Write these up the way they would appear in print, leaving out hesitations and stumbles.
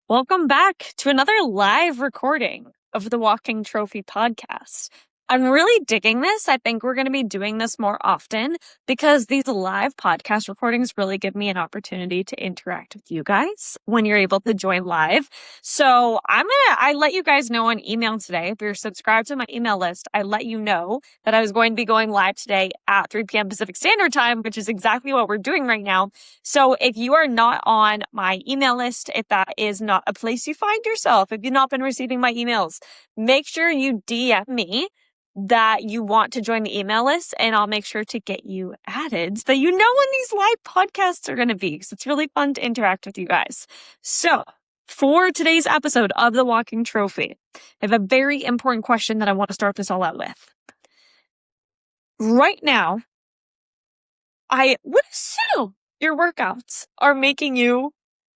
Welcome back to another live recording of the Walking Trophy podcast. I'm really digging this. I think we're going to be doing this more often because these live podcast recordings really give me an opportunity to interact with you guys when you're able to join live. So I let you guys know on email today. If you're subscribed to my email list, I let you know that I was going to be going live today at 3 p.m. Pacific Standard Time, which is exactly what we're doing right now. So if you are not on my email list, if that is not a place you find yourself, if you've not been receiving my emails, make sure you DM me that you want to join the email list, and I'll make sure to get you added so that you know when these live podcasts are going to be, because it's really fun to interact with you guys. So for today's episode of the Walking Trophy, I have a very important question that I want to start this all out with. Right now, I would assume your workouts are making you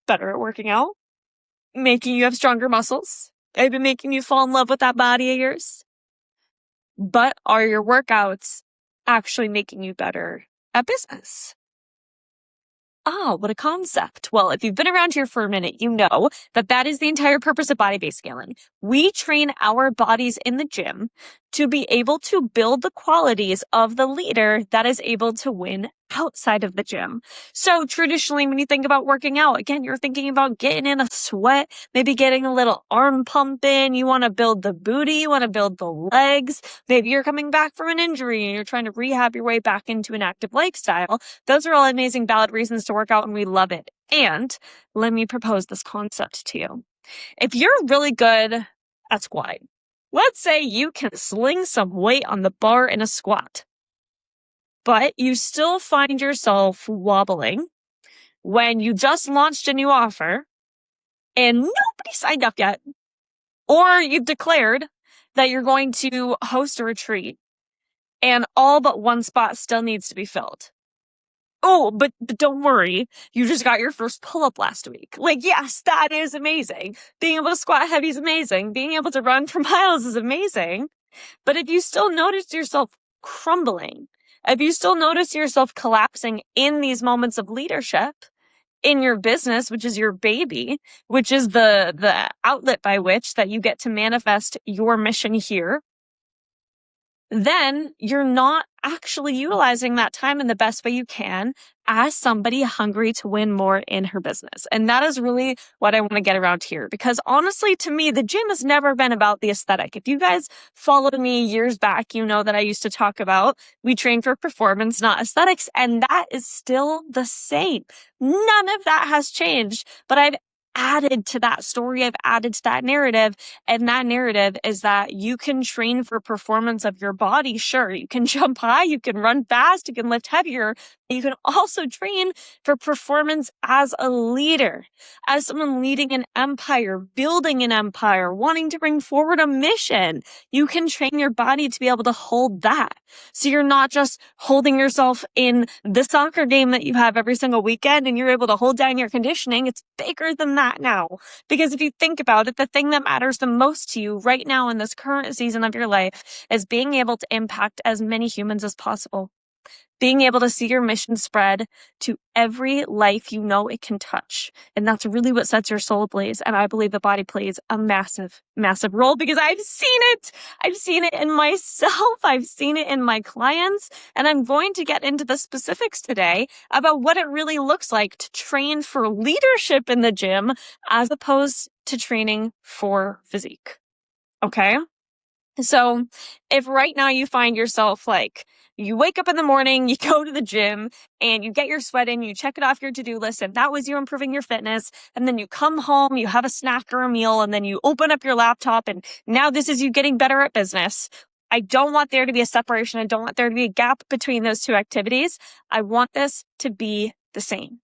better at working out, making you have stronger muscles, maybe making you fall in love with that body of yours. But are your workouts actually making you better at business? Oh, what a concept. Well, if you've been around here for a minute, you know that is the entire purpose of body-based scaling. We train our bodies in the gym to be able to build the qualities of the leader that is able to win outside of the gym. So traditionally, when you think about working out, again, you're thinking about getting in a sweat, maybe getting a little arm pump in. You want to build the booty, you want to build the legs. Maybe you're coming back from an injury and you're trying to rehab your way back into an active lifestyle. Those are all amazing, valid reasons to work out, and we love it. And let me propose this concept to you. If you're really good at squatting, let's say you can sling some weight on the bar in a squat, but you still find yourself wobbling when you just launched a new offer and nobody signed up yet, or you've declared that you're going to host a retreat and all but one spot still needs to be filled. Oh, but don't worry, you just got your first pull-up last week. Like, yes, that is amazing. Being able to squat heavy is amazing. Being able to run for miles is amazing. But if you still notice yourself crumbling, if you still notice yourself collapsing in these moments of leadership in your business, which is your baby, which is the outlet by which that you get to manifest your mission here, then you're not actually utilizing that time in the best way you can as somebody hungry to win more in her business. And that is really what I want to get around here, because honestly, to me, the gym has never been about the aesthetic. If you guys followed me years back, you know that I used to talk about we train for performance, not aesthetics. And that is still the same. None of that has changed, but I've added to that story. I've added to that narrative. And that narrative is that you can train for performance of your body. Sure, you can jump high, you can run fast, you can lift heavier. You can also train for performance as a leader, as someone leading an empire, building an empire, wanting to bring forward a mission. You can train your body to be able to hold that. So you're not just holding yourself in the soccer game that you have every single weekend and you're able to hold down your conditioning. It's bigger than that now. Because if you think about it, the thing that matters the most to you right now in this current season of your life is being able to impact as many humans as possible. Being able to see your mission spread to every life you know it can touch. And that's really what sets your soul ablaze. And I believe the body plays a massive, massive role because I've seen it. I've seen it in myself. I've seen it in my clients. And I'm going to get into the specifics today about what it really looks like to train for leadership in the gym as opposed to training for physique. Okay? So if right now you find yourself like, you wake up in the morning, you go to the gym and you get your sweat in, you check it off your to-do list, and that was you improving your fitness. And then you come home, you have a snack or a meal, and then you open up your laptop and now this is you getting better at business. I don't want there to be a separation. I don't want there to be a gap between those two activities. I want this to be the same.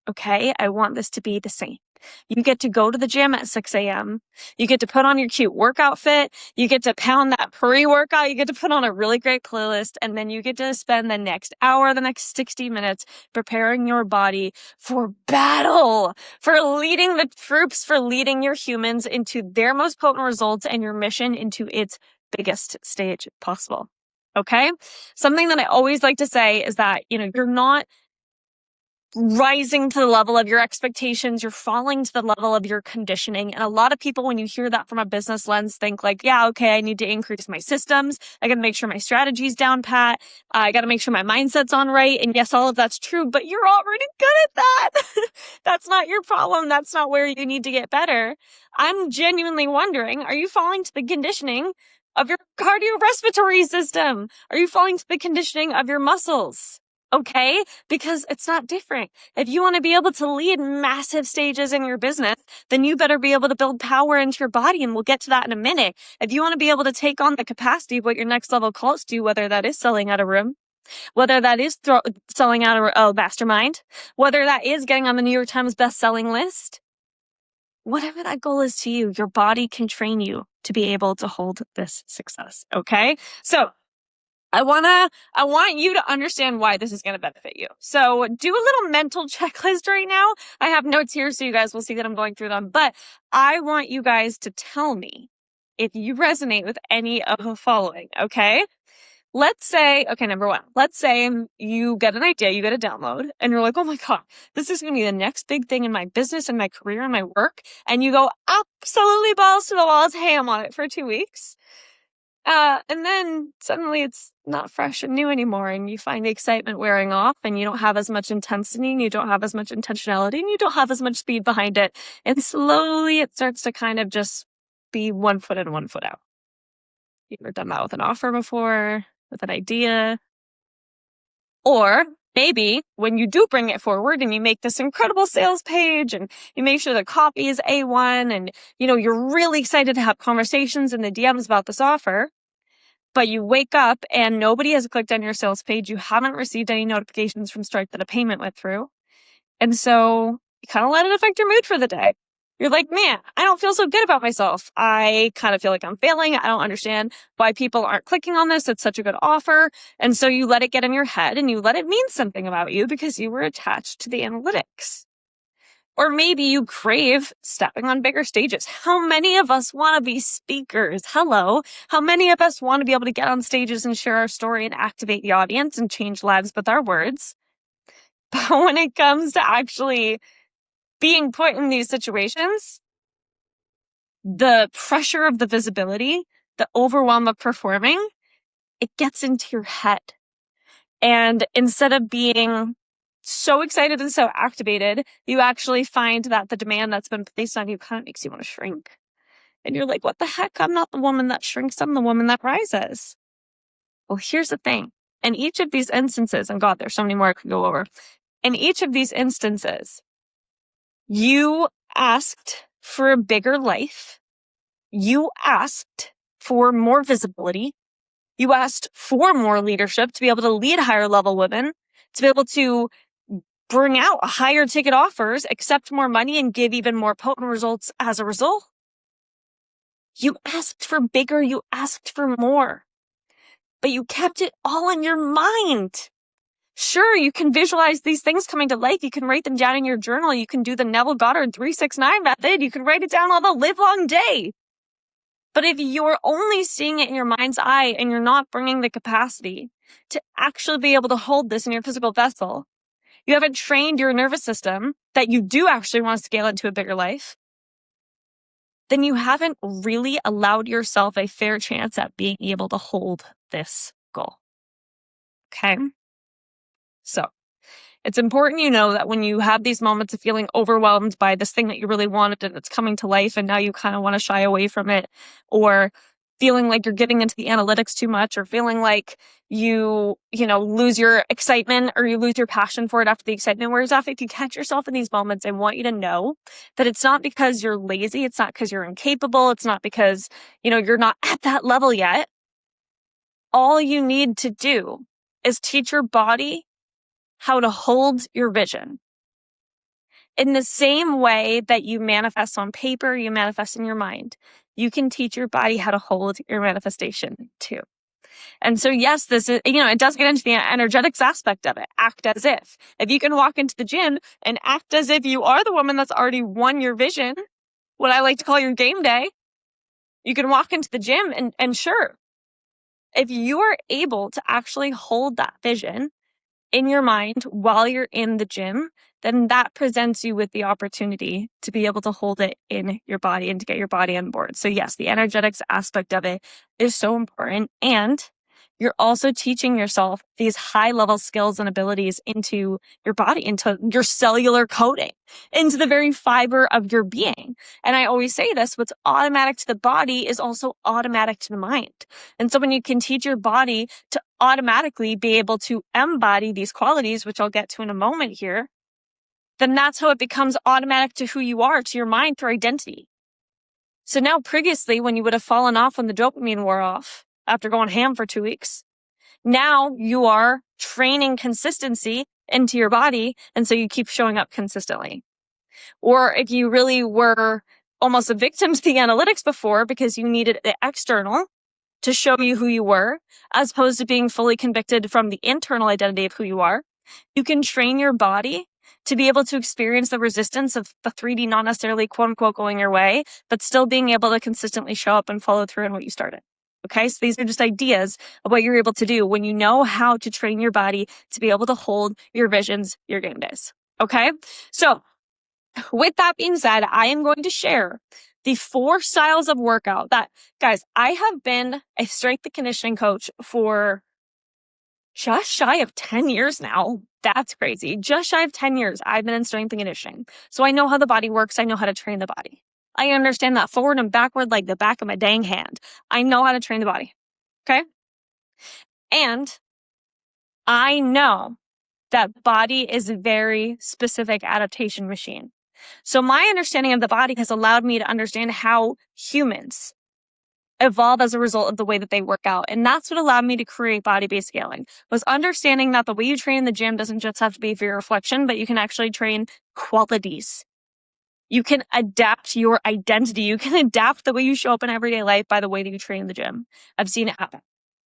Okay? I want this to be the same. You get to go to the gym at 6 a.m. You get to put on your cute workout fit. You get to pound that pre-workout. You get to put on a really great playlist. And then you get to spend the next hour, the next 60 minutes preparing your body for battle, for leading the troops, for leading your humans into their most potent results and your mission into its biggest stage possible. Okay? Something that I always like to say is that, you're not rising to the level of your expectations. You're falling to the level of your conditioning. And a lot of people, when you hear that from a business lens, think like, yeah, okay, I need to increase my systems. I got to make sure my strategy's down pat. I got to make sure my mindset's on right. And yes, all of that's true, but you're already good at that. That's not your problem. That's not where you need to get better. I'm genuinely wondering, are you falling to the conditioning of your cardiorespiratory system? Are you falling to the conditioning of your muscles? Okay? Because it's not different. If you want to be able to lead massive stages in your business, then you better be able to build power into your body. And we'll get to that in a minute. If you want to be able to take on the capacity of what your next level calls to, whether that is selling out a room, whether that is selling out a mastermind, whether that is getting on the New York Times best-selling list, whatever that goal is to you, your body can train you to be able to hold this success. Okay? So I want you to understand why this is going to benefit you. So do a little mental checklist right now. I have notes here so you guys will see that I'm going through them, but I want you guys to tell me if you resonate with any of the following. Okay? Let's say, number one, let's say you get an idea, you get a download, and you're like, oh my God, this is going to be the next big thing in my business and my career and my work. And you go absolutely balls to the walls, ham on it for 2 weeks. And then suddenly it's not fresh and new anymore, and you find the excitement wearing off, and you don't have as much intensity, and you don't have as much intentionality, and you don't have as much speed behind it. And slowly it starts to kind of just be 1 foot in, 1 foot out. You ever done that with an offer before, with an idea? Or maybe when you do bring it forward and you make this incredible sales page and you make sure the copy is A1 and, you're really excited to have conversations in the DMs about this offer, but you wake up and nobody has clicked on your sales page. You haven't received any notifications from Stripe that a payment went through. And so you kind of let it affect your mood for the day. You're like, man, I don't feel so good about myself. I kind of feel like I'm failing. I don't understand why people aren't clicking on this. It's such a good offer. And so you let it get in your head and you let it mean something about you because you were attached to the analytics. Or maybe you crave stepping on bigger stages. How many of us want to be speakers? Hello. How many of us want to be able to get on stages and share our story and activate the audience and change lives with our words? But when it comes to actually being put in these situations, the pressure of the visibility, the overwhelm of performing, it gets into your head. And instead of being so excited and so activated, you actually find that the demand that's been placed on you kind of makes you want to shrink. And you're like, what the heck? I'm not the woman that shrinks. I'm the woman that rises. Well, here's the thing. In each of these instances, and God, there's so many more I could go over. In each of these instances, you asked for a bigger life. You asked for more visibility. You asked for more leadership to be able to lead higher level women, to be able to bring out higher ticket offers, accept more money, and give even more potent results as a result. You asked for bigger. You asked for more, but you kept it all in your mind. Sure, you can visualize these things coming to life. You can write them down in your journal. You can do the Neville Goddard 369 method. You can write it down all the live long day. But if you're only seeing it in your mind's eye and you're not bringing the capacity to actually be able to hold this in your physical vessel, you haven't trained your nervous system that you do actually want to scale into a bigger life, then you haven't really allowed yourself a fair chance at being able to hold this goal. Okay? So it's important you know that when you have these moments of feeling overwhelmed by this thing that you really wanted and it's coming to life and now you kind of want to shy away from it, or feeling like you're getting into the analytics too much, or feeling like you lose your excitement or you lose your passion for it after the excitement wears off. If you catch yourself in these moments, I want you to know that it's not because you're lazy. It's not because you're incapable. It's not because, you're not at that level yet. All you need to do is teach your body how to hold your vision. In the same way that you manifest on paper, you manifest in your mind. You can teach your body how to hold your manifestation too. And so yes, this is, it does get into the energetics aspect of it. Act as if. If you can walk into the gym and act as if you are the woman that's already won your vision, what I like to call your game day, you can walk into the gym and sure, if you are able to actually hold that vision, in your mind while you're in the gym, then that presents you with the opportunity to be able to hold it in your body and to get your body on board. So yes, the energetics aspect of it is so important. And you're also teaching yourself these high level skills and abilities into your body, into your cellular coding, into the very fiber of your being. And I always say this, what's automatic to the body is also automatic to the mind. And so when you can teach your body to automatically be able to embody these qualities, which I'll get to in a moment here, then that's how it becomes automatic to who you are, to your mind, through identity. So now previously, when you would have fallen off when the dopamine wore off after going ham for 2 weeks, now you are training consistency into your body. And so you keep showing up consistently. Or if you really were almost a victim to the analytics before because you needed the external to show you who you were, as opposed to being fully convicted from the internal identity of who you are, you can train your body to be able to experience the resistance of the 3D not necessarily quote unquote going your way, but still being able to consistently show up and follow through on what you started. Okay. So these are just ideas of what you're able to do when you know how to train your body to be able to hold your visions, your game days. Okay. So with that being said, I am going to share the 4 styles of workout that, guys, I have been a strength and conditioning coach for just shy of 10 years now. That's crazy. Just shy of 10 years I've been in strength and conditioning. So I know how the body works. I know how to train the body. I understand that forward and backward like the back of my dang hand. I know how to train the body. Okay? And I know that body is a very specific adaptation machine. So my understanding of the body has allowed me to understand how humans evolve as a result of the way that they work out. And that's what allowed me to create body-based scaling, was understanding that the way you train in the gym doesn't just have to be for your reflection, but you can actually train qualities. You can adapt your identity. You can adapt the way you show up in everyday life by the way that you train in the gym. I've seen it happen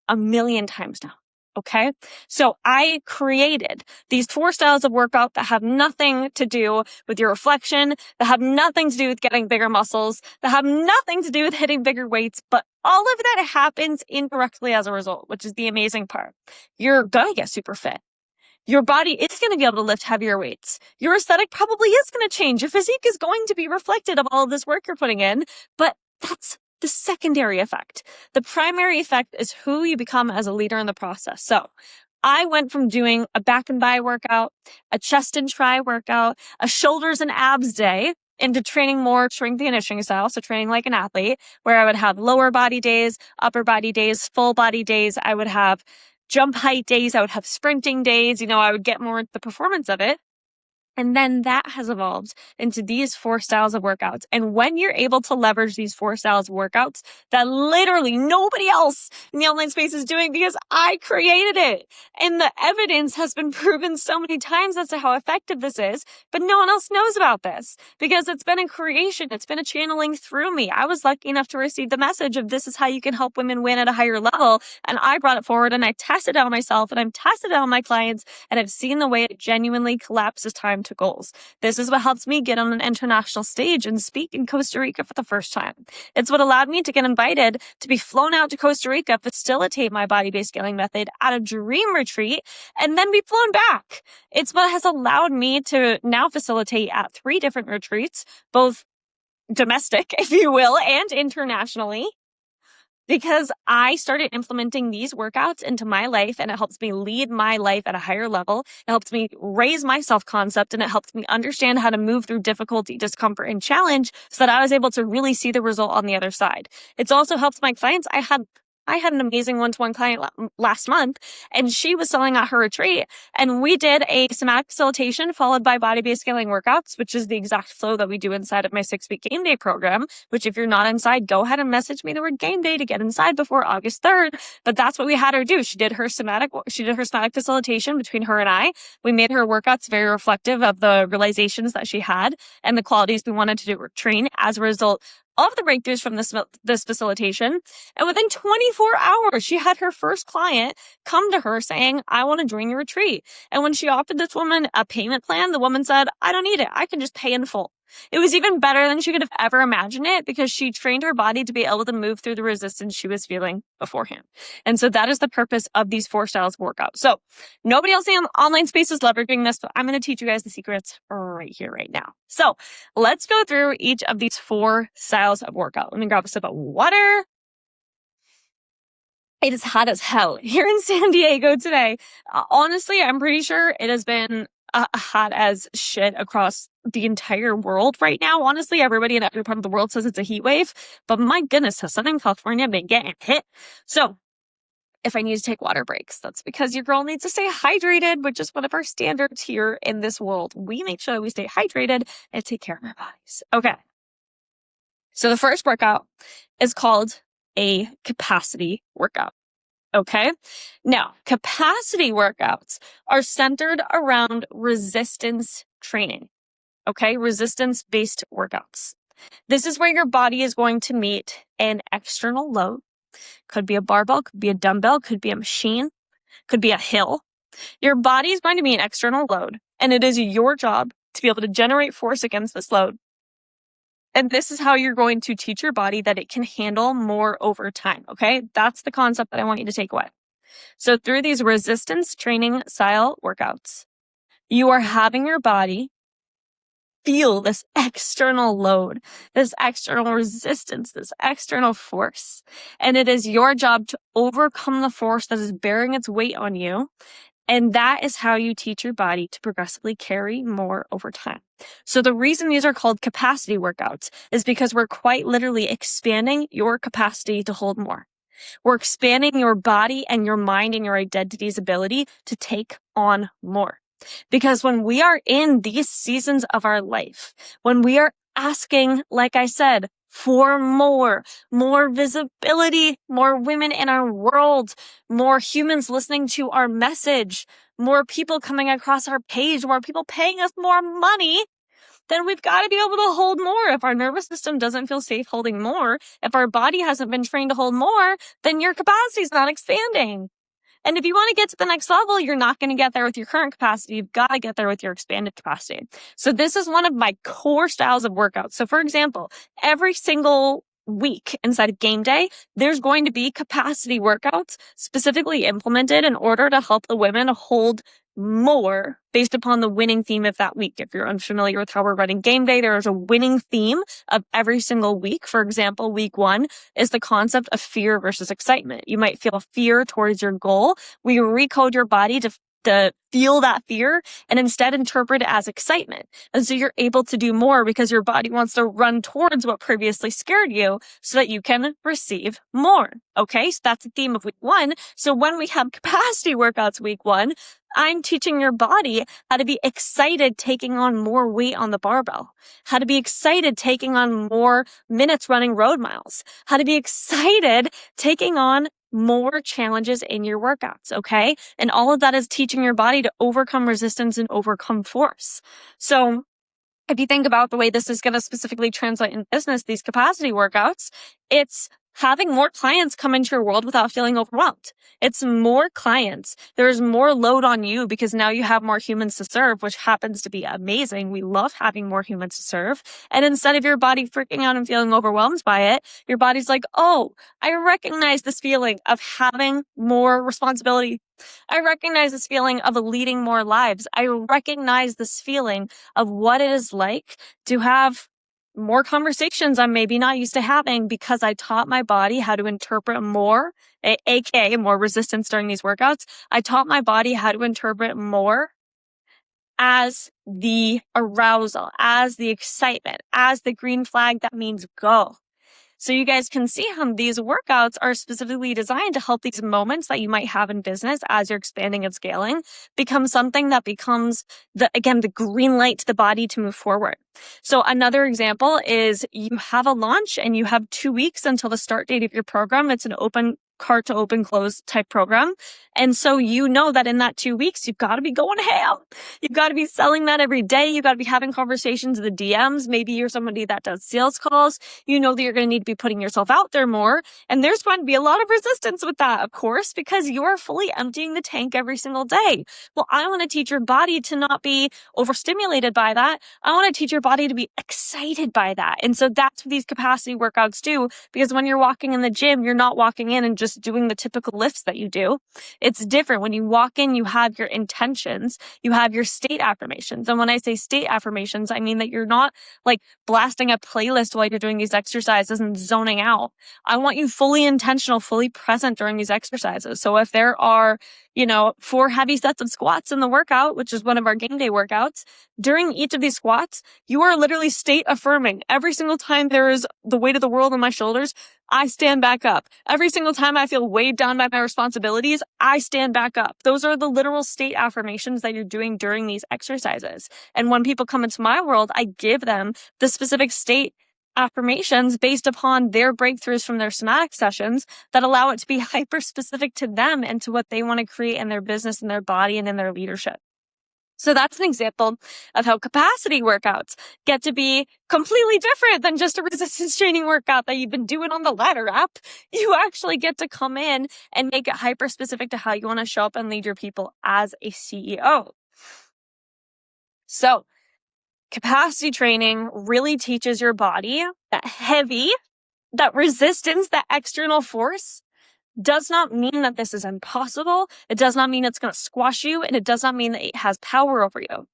a million times now. Okay. So I created these 4 styles of workout that have nothing to do with your reflection, that have nothing to do with getting bigger muscles, that have nothing to do with hitting bigger weights, but all of that happens indirectly as a result, which is the amazing part. You're going to get super fit. Your body is going to be able to lift heavier weights. Your aesthetic probably is going to change. Your physique is going to be reflected of all of this work you're putting in, but that's the secondary effect. The primary effect is who you become as a leader in the process. So I went from doing a back and bi workout, a chest and tri workout, a shoulders and abs day, into training more strength and conditioning style. So training like an athlete, where I would have lower body days, upper body days, full body days. I would have jump height days. I would have sprinting days. I would get more into the performance of it. And then that has evolved into these 4 styles of workouts. And when you're able to leverage these 4 styles of workouts that literally nobody else in the online space is doing because I created it. And the evidence has been proven so many times as to how effective this is, but no one else knows about this because it's been a creation. It's been a channeling through me. I was lucky enough to receive the message of this is how you can help women win at a higher level. And I brought it forward and I tested it on myself and I've tested it on my clients and I've seen the way it genuinely collapses time to goals. This is what helps me get on an international stage and speak in Costa Rica for the first time. It's what allowed me to get invited to be flown out to Costa Rica, facilitate my body-based scaling method at a dream retreat, and then be flown back. It's what has allowed me to now facilitate at 3 different retreats, both domestic, if you will, and internationally. Because I started implementing these workouts into my life and it helps me lead my life at a higher level. It helps me raise my self-concept and it helps me understand how to move through difficulty, discomfort, and challenge so that I was able to really see the result on the other side. It's also helped my clients. I had an amazing one-to-one client last month and she was selling at her retreat and we did a somatic facilitation followed by body-based scaling workouts, which is the exact flow that we do inside of my 6-week game day program, which if you're not inside, go ahead and message me the word game day to get inside before August 3rd. But that's what we had her do. She did her somatic facilitation between her and I. We made her workouts very reflective of the realizations that she had and the qualities we wanted to do train as a result of the breakthroughs from this facilitation. And within 24 hours, she had her first client come to her saying, I want to join your retreat. And when she offered this woman a payment plan, the woman said, I don't need it. I can just pay in full. It was even better than she could have ever imagined it because she trained her body to be able to move through the resistance she was feeling beforehand. And so that is the purpose of these 4 styles of workout. So nobody else in the online space is leveraging this, but I'm going to teach you guys the secrets right here, right now. So let's go through each of these 4 styles of workout. Let me grab a sip of water. It is hot as hell here in San Diego today. Honestly, I'm pretty sure it has been hot as shit across the entire world right now. Honestly, everybody in every part of the world says it's a heat wave, but my goodness, has Southern California been getting hit? So if I need to take water breaks, that's because your girl needs to stay hydrated, which is one of our standards here in this world. We make sure we stay hydrated and take care of our bodies. Okay. So the first workout is called a capacity workout. Okay. Now, capacity workouts are centered around resistance training. Okay. Resistance-based workouts. This is where your body is going to meet an external load. Could be a barbell, could be a dumbbell, could be a machine, could be a hill. Your body is going to meet an external load, and it is your job to be able to generate force against this load. And this is how you're going to teach your body that it can handle more over time, okay? That's the concept that I want you to take away. So through these resistance training style workouts, you are having your body feel this external load, this external resistance, this external force. And it is your job to overcome the force that is bearing its weight on you. And that is how you teach your body to progressively carry more over time. So the reason these are called capacity workouts is because we're quite literally expanding your capacity to hold more. We're expanding your body and your mind and your identity's ability to take on more. Because when we are in these seasons of our life, when we are asking, like I said, for more visibility, more women in our world, more humans listening to our message, more people coming across our page, more people paying us more money, then we've got to be able to hold more. If our nervous system doesn't feel safe holding more, if our body hasn't been trained to hold more, then your capacity is not expanding. And if you want to get to the next level, you're not going to get there with your current capacity. You've got to get there with your expanded capacity. So this is one of my core styles of workouts. So for example, every single week inside of game day, there's going to be capacity workouts specifically implemented in order to help the women hold more based upon the winning theme of that week. If you're unfamiliar with how we're running game day, there is a winning theme of every single week. For example, week 1 is the concept of fear versus excitement. You might feel fear towards your goal. We recode your body to feel that fear and instead interpret it as excitement. And so you're able to do more because your body wants to run towards what previously scared you so that you can receive more. Okay, so that's the theme of week 1. So when we have capacity workouts week 1, I'm teaching your body how to be excited taking on more weight on the barbell, how to be excited taking on more minutes running road miles, how to be excited taking on more challenges in your workouts, okay? And all of that is teaching your body to overcome resistance and overcome force. So if you think about the way this is going to specifically translate in business, these capacity workouts, it's having more clients come into your world without feeling overwhelmed. It's more clients. There's more load on you because now you have more humans to serve, which happens to be amazing. We love having more humans to serve. And instead of your body freaking out and feeling overwhelmed by it, your body's like, oh, I recognize this feeling of having more responsibility. I recognize this feeling of leading more lives. I recognize this feeling of what it is like to have more conversations I'm maybe not used to having because I taught my body how to interpret more, aka more resistance during these workouts. I taught my body how to interpret more as the arousal, as the excitement, as the green flag that means go. So you guys can see how these workouts are specifically designed to help these moments that you might have in business as you're expanding and scaling become something that becomes the green light to the body to move forward. So another example is you have a launch and you have 2 weeks until the start date of your program. It's an open cart to open close type program. And so you know that in that 2 weeks, you've got to be going ham. You've got to be selling that every day. You've got to be having conversations in the DMs. Maybe you're somebody that does sales calls. You know that you're going to need to be putting yourself out there more. And there's going to be a lot of resistance with that, of course, because you're fully emptying the tank every single day. Well, I want to teach your body to not be overstimulated by that. I want to teach your body to be excited by that. And so that's what these capacity workouts do, because when you're walking in the gym, you're not walking in and just doing the typical lifts that you do. It's different. When you walk in, you have your intentions, you have your state affirmations. And when I say state affirmations, I mean that you're not like blasting a playlist while you're doing these exercises and zoning out. I want you fully intentional, fully present during these exercises. So if there are, 4 heavy sets of squats in the workout, which is one of our game day workouts, during each of these squats, you are literally state affirming. Every single time there is the weight of the world on my shoulders, I stand back up. Every single time I feel weighed down by my responsibilities, I stand back up. Those are the literal state affirmations that you're doing during these exercises. And when people come into my world, I give them the specific state affirmations based upon their breakthroughs from their somatic sessions that allow it to be hyper specific to them and to what they want to create in their business, in their body, and in their leadership. So that's an example of how capacity workouts get to be completely different than just a resistance training workout that you've been doing on the ladder app. You actually get to come in and make it hyper specific to how you want to show up and lead your people as a CEO. So capacity training really teaches your body that resistance, that external force does not mean that this is impossible. It does not mean it's going to squash you, and it does not mean that it has power over you.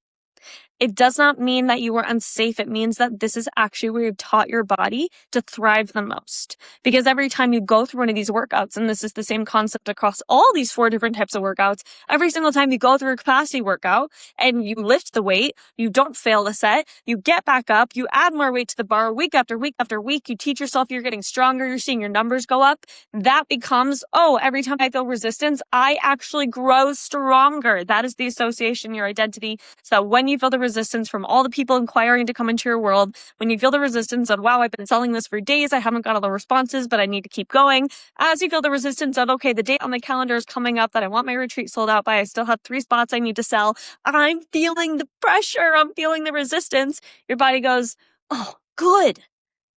It does not mean that you are unsafe. It means that this is actually where you've taught your body to thrive the most. Because every time you go through one of these workouts, and this is the same concept across all these 4 different types of workouts, every single time you go through a capacity workout and you lift the weight, you don't fail the set, you get back up, you add more weight to the bar week after week after week, you teach yourself you're getting stronger, you're seeing your numbers go up, that becomes, every time I feel resistance, I actually grow stronger. That is the association, your identity. So when you feel the resistance from all the people inquiring to come into your world, when you feel the resistance of, wow, I've been selling this for days, I haven't got all the responses, but I need to keep going. As you feel the resistance of, okay, the date on the calendar is coming up that I want my retreat sold out by, I still have 3 spots I need to sell. I'm feeling the pressure. I'm feeling the resistance. Your body goes, oh, good.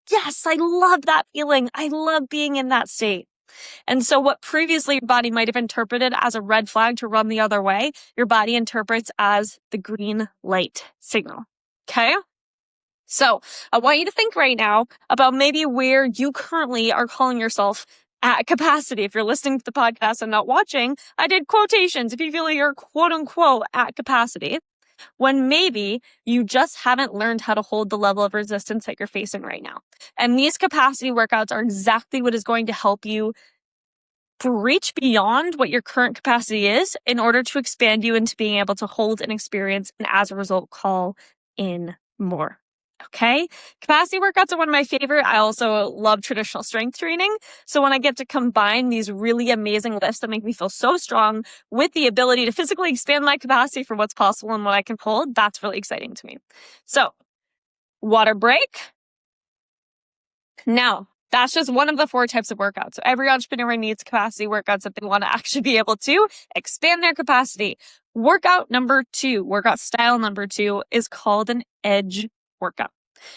Yes, I love that feeling. I love being in that state. And so what previously your body might have interpreted as a red flag to run the other way, your body interprets as the green light signal. Okay? So I want you to think right now about maybe where you currently are calling yourself at capacity. If you're listening to the podcast and not watching, I did quotations. If you feel like you're quote unquote at capacity, when maybe you just haven't learned how to hold the level of resistance that you're facing right now. And these capacity workouts are exactly what is going to help you reach beyond what your current capacity is in order to expand you into being able to hold and experience, and as a result, call in more. Okay. Capacity workouts are one of my favorite. I also love traditional strength training. So when I get to combine these really amazing lifts that make me feel so strong with the ability to physically expand my capacity for what's possible and what I can hold, that's really exciting to me. So water break. Now, that's just one of the 4 types of workouts. So every entrepreneur needs capacity workouts if they want to actually be able to expand their capacity. Workout style number 2 is called an edge workout.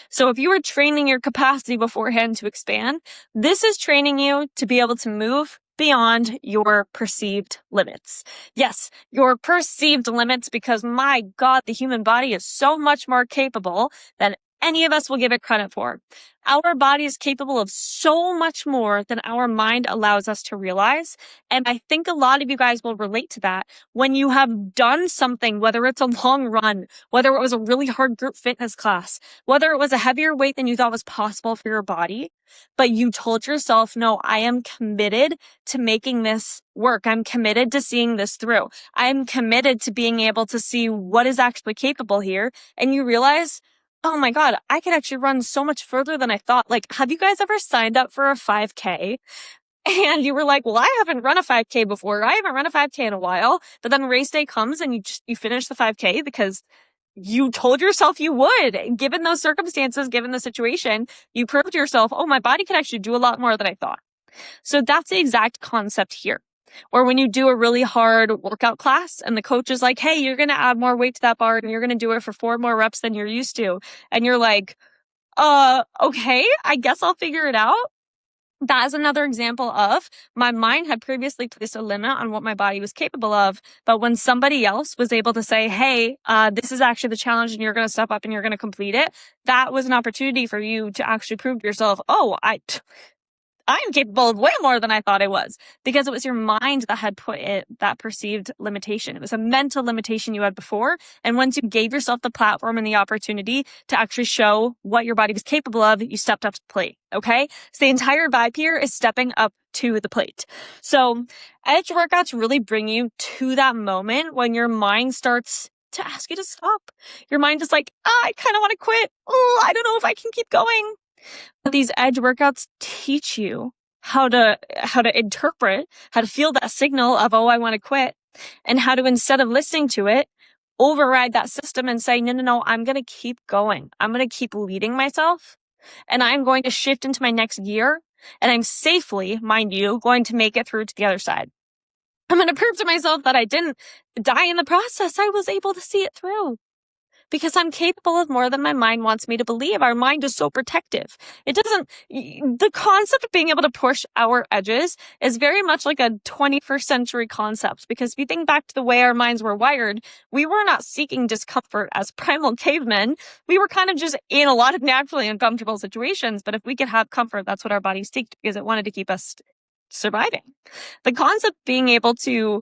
So if you were training your capacity beforehand to expand, this is training you to be able to move beyond your perceived limits. Yes, your perceived limits, because my God, the human body is so much more capable than any of us will give it credit for. Our body is capable of so much more than our mind allows us to realize. And I think a lot of you guys will relate to that when you have done something, whether it's a long run, whether it was a really hard group fitness class, whether it was a heavier weight than you thought was possible for your body, but you told yourself, no, I am committed to making this work. I'm committed to seeing this through. I'm committed to being able to see what is actually capable here. And you realize, oh my God, I could actually run so much further than I thought. Like, have you guys ever signed up for a 5K? And you were like, well, I haven't run a 5K before. I haven't run a 5K in a while. But then race day comes and you finish the 5K because you told yourself you would. Given those circumstances, given the situation, you proved to yourself, oh, my body can actually do a lot more than I thought. So that's the exact concept here. Or when you do a really hard workout class and the coach is like, hey, you're going to add more weight to that bar and you're going to do it for 4 more reps than you're used to. And you're like, okay, I guess I'll figure it out. That is another example of my mind had previously placed a limit on what my body was capable of. But when somebody else was able to say, hey, this is actually the challenge and you're going to step up and you're going to complete it, that was an opportunity for you to actually prove to yourself, oh, I am capable of way more than I thought I was, because it was your mind that had put that perceived limitation. It was a mental limitation you had before. And once you gave yourself the platform and the opportunity to actually show what your body was capable of, you stepped up to the plate. Okay. So the entire vibe here is stepping up to the plate. So edge workouts really bring you to that moment when your mind starts to ask you to stop. Your mind is like, I kind of want to quit. Oh, I don't know if I can keep going. But these edge workouts teach you how to interpret, how to feel that signal of, oh, I want to quit, and how to, instead of listening to it, override that system and say, no, I'm going to keep going. I'm going to keep leading myself, and I'm going to shift into my next gear, and I'm safely, mind you, going to make it through to the other side. I'm going to prove to myself that I didn't die in the process. I was able to see it through. Because I'm capable of more than my mind wants me to believe. Our mind is so protective. The concept of being able to push our edges is very much like a 21st century concept. Because if you think back to the way our minds were wired, we were not seeking discomfort as primal cavemen. We were kind of just in a lot of naturally uncomfortable situations. But if we could have comfort, that's what our bodies seeked, because it wanted to keep us surviving. The concept of being able to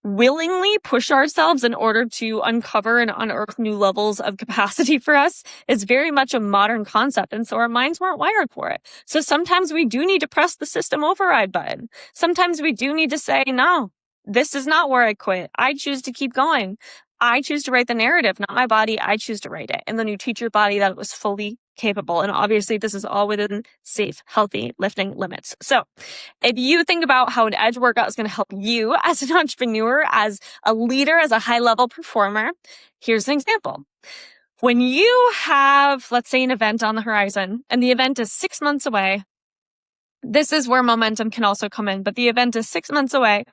willingly push ourselves in order to uncover and unearth new levels of capacity for us is very much a modern concept. And so our minds weren't wired for it. So sometimes we do need to press the system override button. Sometimes we do need to say, no, this is not where I quit. I choose to keep going. I choose to write the narrative, not my body. I choose to write it. And then you teach your body that it was fully capable. And obviously this is all within safe, healthy lifting limits. So if you think about how an edge workout is going to help you as an entrepreneur, as a leader, as a high level performer, here's an example. When you have, let's say, an event on the horizon and the event is 6 months away, this is where momentum can also come in, but the event is 6 months away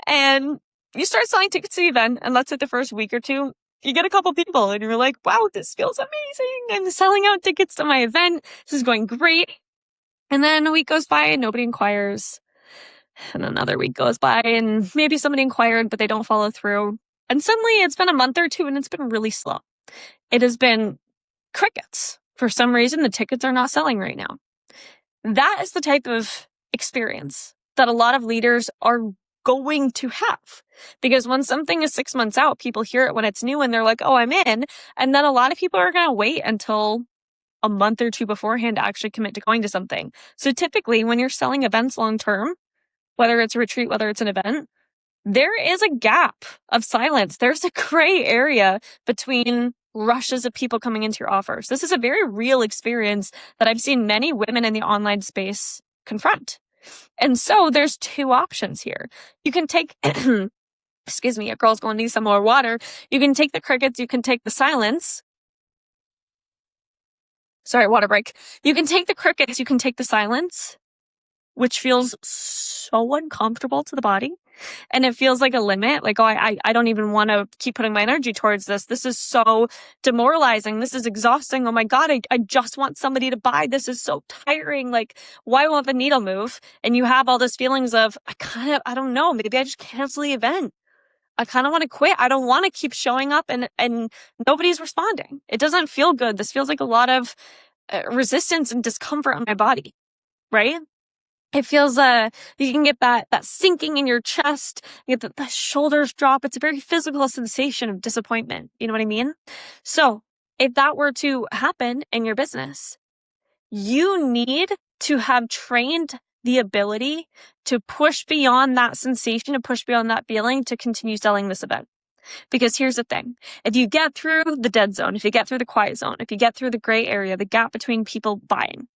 and you start selling tickets to the event, and let's say the first week or two, you get a couple people and you're like, wow, this feels amazing. I'm selling out tickets to my event. This is going great. And then a week goes by and nobody inquires. And another week goes by and maybe somebody inquired, but they don't follow through. And suddenly it's been a month or two and it's been really slow. It has been crickets. For some reason, the tickets are not selling right now. That is the type of experience that a lot of leaders are going to have. Because when something is 6 months out, people hear it when it's new and they're like, oh, I'm in. And then a lot of people are going to wait until a month or two beforehand to actually commit to going to something. So typically when you're selling events long term, whether it's a retreat, whether it's an event, there is a gap of silence. There's a gray area between rushes of people coming into your offers. This is a very real experience that I've seen many women in the online space confront. And so there's 2 options here. You can take, excuse me, a girl's going to need some more water. You can take the crickets. You can take the silence. Sorry, water break. You can take the crickets. You can take the silence, which feels so uncomfortable to the body. And it feels like a limit. Like, oh, I don't even want to keep putting my energy towards this. This is so demoralizing. This is exhausting. Oh my God, I just want somebody to buy. This is so tiring. Like, why won't the needle move? And you have all those feelings of, I don't know, maybe I just cancel the event. I kind of want to quit. I don't want to keep showing up and nobody's responding. It doesn't feel good. This feels like a lot of resistance and discomfort on my body, right? It feels, you can get that sinking in your chest, you get the shoulders drop. It's a very physical sensation of disappointment. You know what I mean? So if that were to happen in your business, you need to have trained the ability to push beyond that sensation, to push beyond that feeling, to continue selling this event. Because here's the thing. If you get through the dead zone, if you get through the quiet zone, if you get through the gray area, the gap between people buying,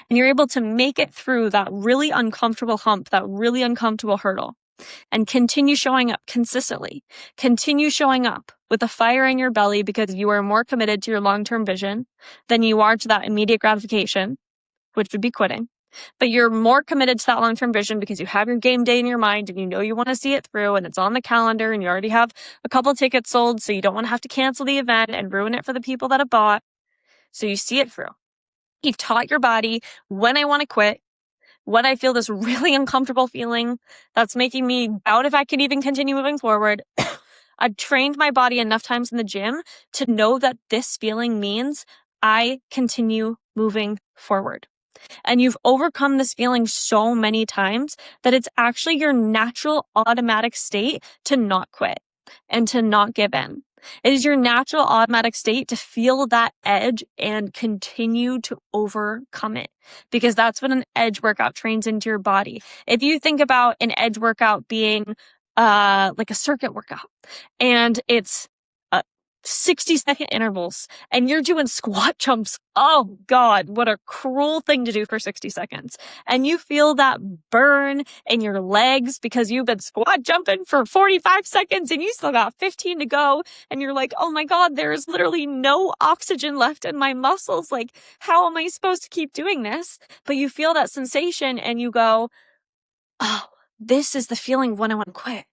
and you're able to make it through that really uncomfortable hump, that really uncomfortable hurdle, and continue showing up consistently, continue showing up with a fire in your belly because you are more committed to your long-term vision than you are to that immediate gratification, which would be quitting. but you're more committed to that long-term vision because you have your game day in your mind and you know you want to see it through and it's on the calendar and you already have a couple of tickets sold, so you don't want to have to cancel the event and ruin it for the people that have bought. So you see it through. You've taught your body when I want to quit, when I feel this really uncomfortable feeling that's making me doubt if I can even continue moving forward. I've trained my body enough times in the gym to know that this feeling means I continue moving forward. And you've overcome this feeling so many times that it's actually your natural automatic state to not quit and to not give in. It is your natural automatic state to feel that edge and continue to overcome it, because that's what an edge workout trains into your body. If you think about an edge workout being like a circuit workout, and it's 60-second intervals, and you're doing squat jumps. Oh God, what a cruel thing to do for 60 seconds. And you feel that burn in your legs because you've been squat jumping for 45 seconds and you still got 15 to go. And you're like, oh my God, there is literally no oxygen left in my muscles. Like, how am I supposed to keep doing this? But you feel that sensation and you go, oh, this is the feeling when I want to quit.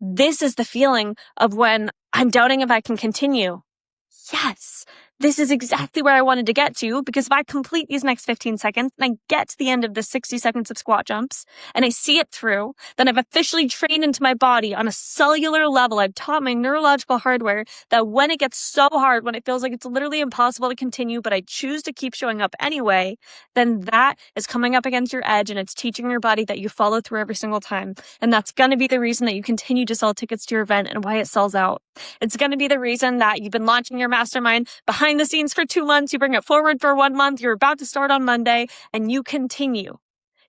This is the feeling of when I'm doubting if I can continue. Yes, this is exactly where I wanted to get to, because if I complete these next 15 seconds and I get to the end of the 60 seconds of squat jumps and I see it through, then I've officially trained into my body on a cellular level. I've taught my neurological hardware that when it gets so hard, when it feels like it's literally impossible to continue, but I choose to keep showing up anyway, then that is coming up against your edge and it's teaching your body that you follow through every single time. And that's going to be the reason that you continue to sell tickets to your event and why it sells out. It's going to be the reason that you've been launching your mastermind behind the scenes for 2 months, you bring it forward for 1 month, you're about to start on Monday, and you continue.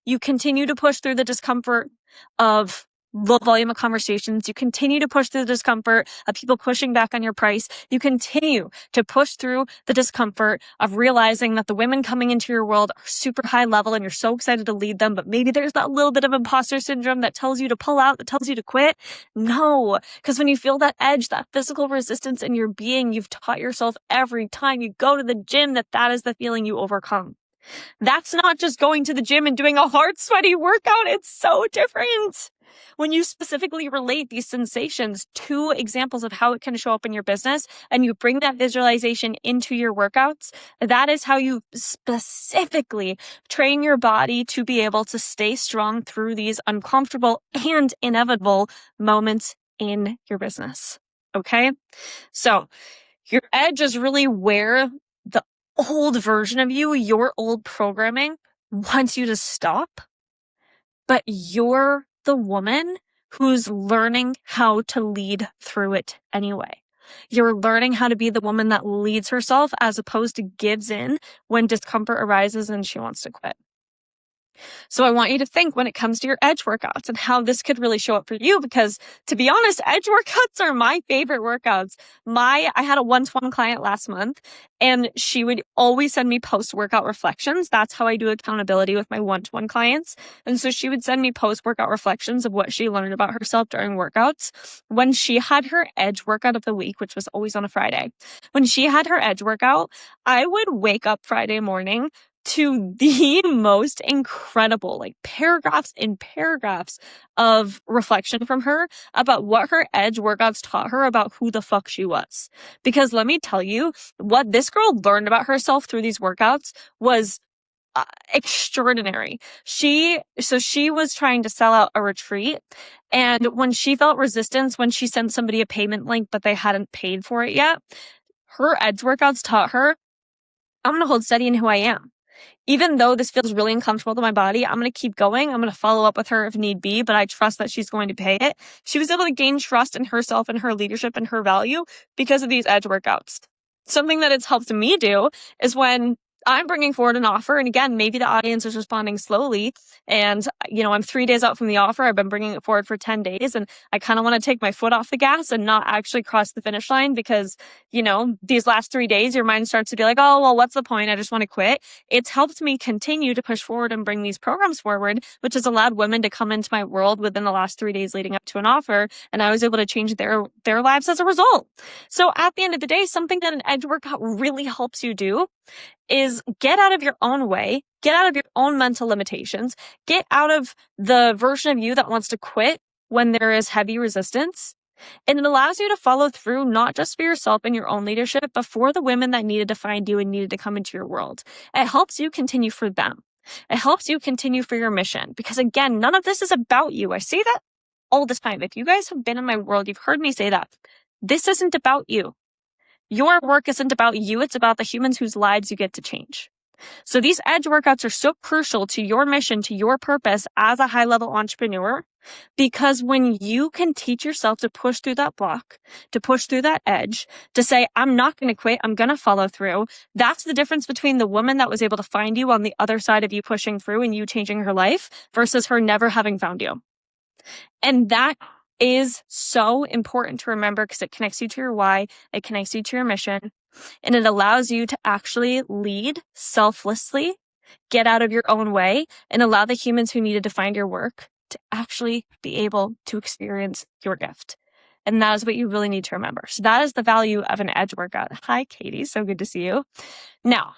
You continue to push through the discomfort of low volume of conversations. You continue to push through the discomfort of people pushing back on your price. You continue to push through the discomfort of realizing that the women coming into your world are super high level and you're so excited to lead them, but maybe there's that little bit of imposter syndrome that tells you to pull out, that tells you to quit. No, because when you feel that edge, that physical resistance in your being, you've taught yourself every time you go to the gym that is the feeling you overcome. That's not just going to the gym and doing a hard, sweaty workout. It's so different. When you specifically relate these sensations to examples of how it can show up in your business and you bring that visualization into your workouts, that is how you specifically train your body to be able to stay strong through these uncomfortable and inevitable moments in your business. Okay? So your edge is really where the old version of you, your old programming, wants you to stop, but you're the woman who's learning how to lead through it anyway. You're learning how to be the woman that leads herself as opposed to gives in when discomfort arises and she wants to quit. So I want you to think when it comes to your edge workouts and how this could really show up for you, because to be honest, edge workouts are my favorite workouts. I had a one-to-one client last month and she would always send me post-workout reflections. That's how I do accountability with my one-to-one clients. And so she would send me post-workout reflections of what she learned about herself during workouts. When she had her edge workout of the week, which was always on a Friday, when she had her edge workout, I would wake up Friday morning to the most incredible, like paragraphs and paragraphs of reflection from her about what her edge workouts taught her about who the fuck she was. Because let me tell you, what this girl learned about herself through these workouts was extraordinary. She was trying to sell out a retreat, and when she felt resistance, when she sent somebody a payment link, but they hadn't paid for it yet, her edge workouts taught her, I'm going to hold steady in who I am. Even though this feels really uncomfortable to my body, I'm going to keep going. I'm going to follow up with her if need be, but I trust that she's going to pay it. She was able to gain trust in herself and her leadership and her value because of these edge workouts. Something that it's helped me do is when I'm bringing forward an offer, and again, maybe the audience is responding slowly, and I'm 3 days out from the offer. I've been bringing it forward for 10 days, and I kind of want to take my foot off the gas and not actually cross the finish line because, these last 3 days, your mind starts to be like, oh, well, what's the point? I just want to quit. It's helped me continue to push forward and bring these programs forward, which has allowed women to come into my world within the last 3 days leading up to an offer, and I was able to change their lives as a result. So at the end of the day, something that an edge workout really helps you do is get out of your own way, get out of your own mental limitations, get out of the version of you that wants to quit when there is heavy resistance. And it allows you to follow through, not just for yourself and your own leadership, but for the women that needed to find you and needed to come into your world. It helps you continue for them. It helps you continue for your mission. Because again, none of this is about you. I say that all the time. If you guys have been in my world, you've heard me say that. This isn't about you. Your work isn't about you. It's about the humans whose lives you get to change. So these edge workouts are so crucial to your mission, to your purpose as a high-level entrepreneur, because when you can teach yourself to push through that block, to push through that edge, to say, I'm not going to quit, I'm going to follow through, that's the difference between the woman that was able to find you on the other side of you pushing through and you changing her life versus her never having found you. And that is so important to remember because it connects you to your why, it connects you to your mission, and it allows you to actually lead selflessly, get out of your own way, and allow the humans who needed to find your work to actually be able to experience your gift. And that is what you really need to remember. So that is the value of an edge workout. Hi, Katie. So good to see you. Now,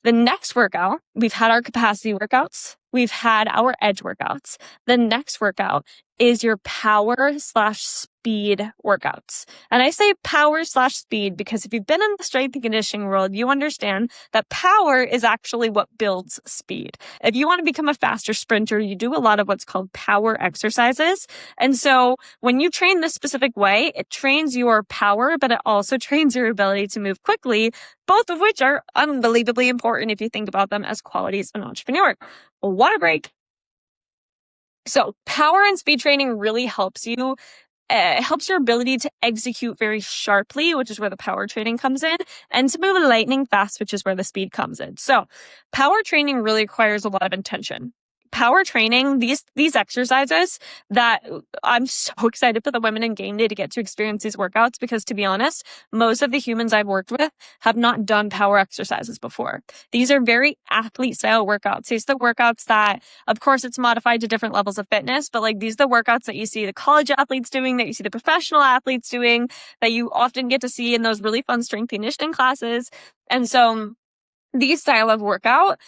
the next workout, we've had our capacity workouts. We've had our edge workouts. The next workout is your power/speed workouts. And I say power/speed because if you've been in the strength and conditioning world, you understand that power is actually what builds speed. If you want to become a faster sprinter, you do a lot of what's called power exercises. And so when you train this specific way, it trains your power, but it also trains your ability to move quickly, both of which are unbelievably important if you think about them as qualities of an entrepreneur. Water break. So power and speed training really helps you. It helps your ability to execute very sharply, which is where the power training comes in, and to move lightning fast, which is where the speed comes in. So power training really requires a lot of intention. Power training, these exercises that I'm so excited for the women in game day to get to experience these workouts because to be honest, most of the humans I've worked with have not done power exercises before. These are very athlete style workouts. These are the workouts that, of course, it's modified to different levels of fitness, but like these are the workouts that you see the college athletes doing, that you see the professional athletes doing, that you often get to see in those really fun strength conditioning classes. And so these style of workout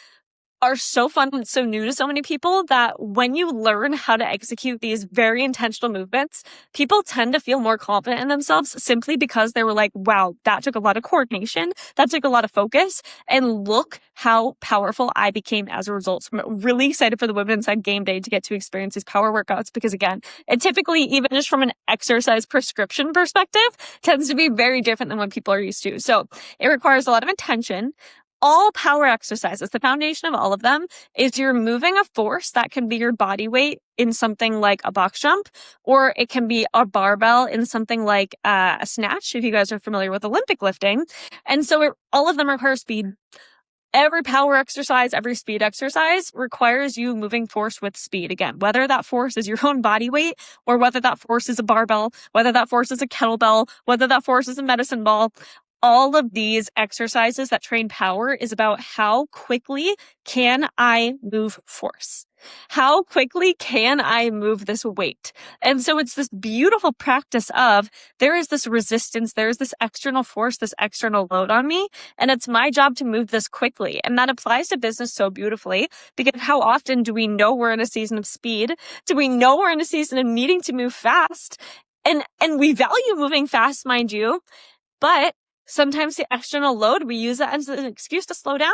are so fun and so new to so many people that when you learn how to execute these very intentional movements, people tend to feel more confident in themselves simply because they were like, wow, that took a lot of coordination. That took a lot of focus. And look how powerful I became as a result. So I'm really excited for the women inside game day to get to experience these power workouts because again, it typically, even just from an exercise prescription perspective, tends to be very different than what people are used to. So it requires a lot of intention. All power exercises, the foundation of all of them is you're moving a force that can be your body weight in something like a box jump, or it can be a barbell in something like a snatch, if you guys are familiar with Olympic lifting. And so all of them require speed. Every power exercise, every speed exercise requires you moving force with speed. Again, whether that force is your own body weight or whether that force is a barbell, whether that force is a kettlebell, whether that force is a medicine ball, all of these exercises that train power is about how quickly can I move force? How quickly can I move this weight? And so it's this beautiful practice of there is this resistance, there is this external force, this external load on me, and it's my job to move this quickly. And that applies to business so beautifully because how often do we know we're in a season of speed? Do we know we're in a season of needing to move fast? And we value moving fast, mind you, but sometimes the external load, we use it as an excuse to slow down.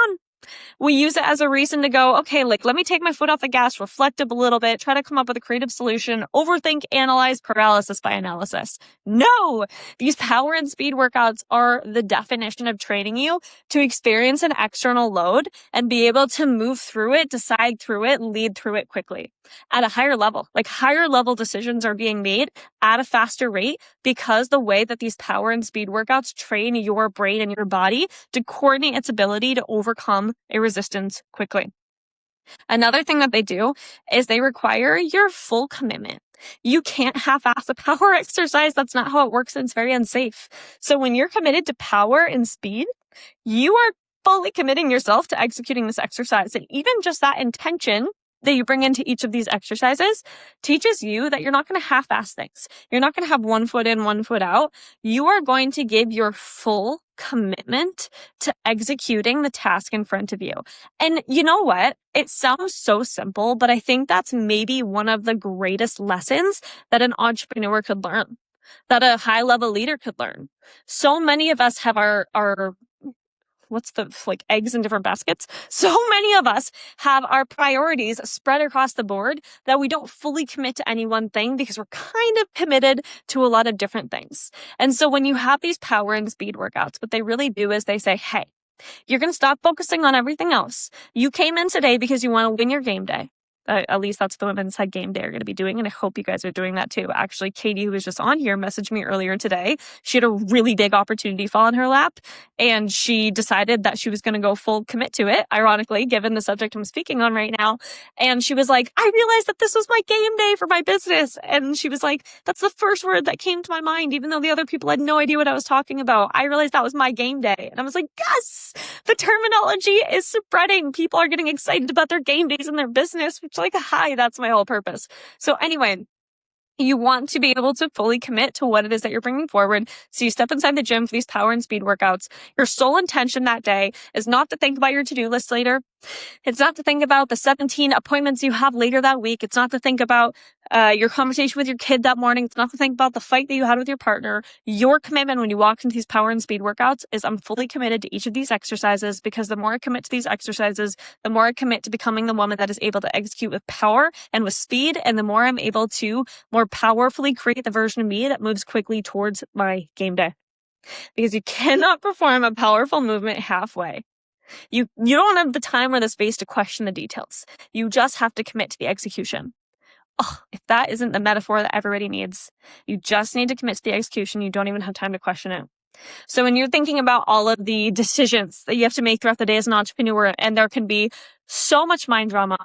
We use it as a reason to go, okay, like, let me take my foot off the gas, reflect a little bit, try to come up with a creative solution, overthink, analyze, paralysis by analysis. No, these power and speed workouts are the definition of training you to experience an external load and be able to move through it, decide through it, lead through it quickly at a higher level. Like higher level decisions are being made at a faster rate because the way that these power and speed workouts train your brain and your body to coordinate its ability to overcome a resistance quickly. Another thing that they do is they require your full commitment. You can't half-ass a power exercise. That's not how it works, and it's very unsafe. So when you're committed to power and speed, you are fully committing yourself to executing this exercise. And even just that intention that you bring into each of these exercises teaches you that you're not going to half-ass things. You're not going to have one foot in, one foot out. You are going to give your full commitment to executing the task in front of you. And you know what? It sounds so simple, but I think that's maybe one of the greatest lessons that an entrepreneur could learn, that a high-level leader could learn. So many of us have our eggs in different baskets. So many of us have our priorities spread across the board that we don't fully commit to any one thing because we're kind of committed to a lot of different things. And so when you have these power and speed workouts, what they really do is they say, hey, you're going to stop focusing on everything else. You came in today because you want to win your game day. At least that's the Women's Head Game Day are going to be doing, and I hope you guys are doing that too. Actually, Katie, who was just on here, messaged me earlier today. She had a really big opportunity fall in her lap, and she decided that she was going to go full commit to it, ironically, given the subject I'm speaking on right now. And she was like, I realized that this was my game day for my business. And she was like, that's the first word that came to my mind, even though the other people had no idea what I was talking about. I realized that was my game day. And I was like, yes, the terminology is spreading. People are getting excited about their game days in their business, which like, hi, that's my whole purpose. So anyway, you want to be able to fully commit to what it is that you're bringing forward. So you step inside the gym for these power and speed workouts. Your sole intention that day is not to think about your to-do list later. It's not to think about the 17 appointments you have later that week. It's not to think about your conversation with your kid that morning. It's not to think about the fight that you had with your partner. Your commitment when you walk into these power and speed workouts is I'm fully committed to each of these exercises, because the more I commit to these exercises, the more I commit to becoming the woman that is able to execute with power and with speed. And the more I'm able to more powerfully create the version of me that moves quickly towards my game day. Because you cannot perform a powerful movement halfway. You don't have the time or the space to question the details. You just have to commit to the execution. Oh, if that isn't the metaphor that everybody needs, you just need to commit to the execution. You don't even have time to question it. So when you're thinking about all of the decisions that you have to make throughout the day as an entrepreneur, and there can be so much mind drama,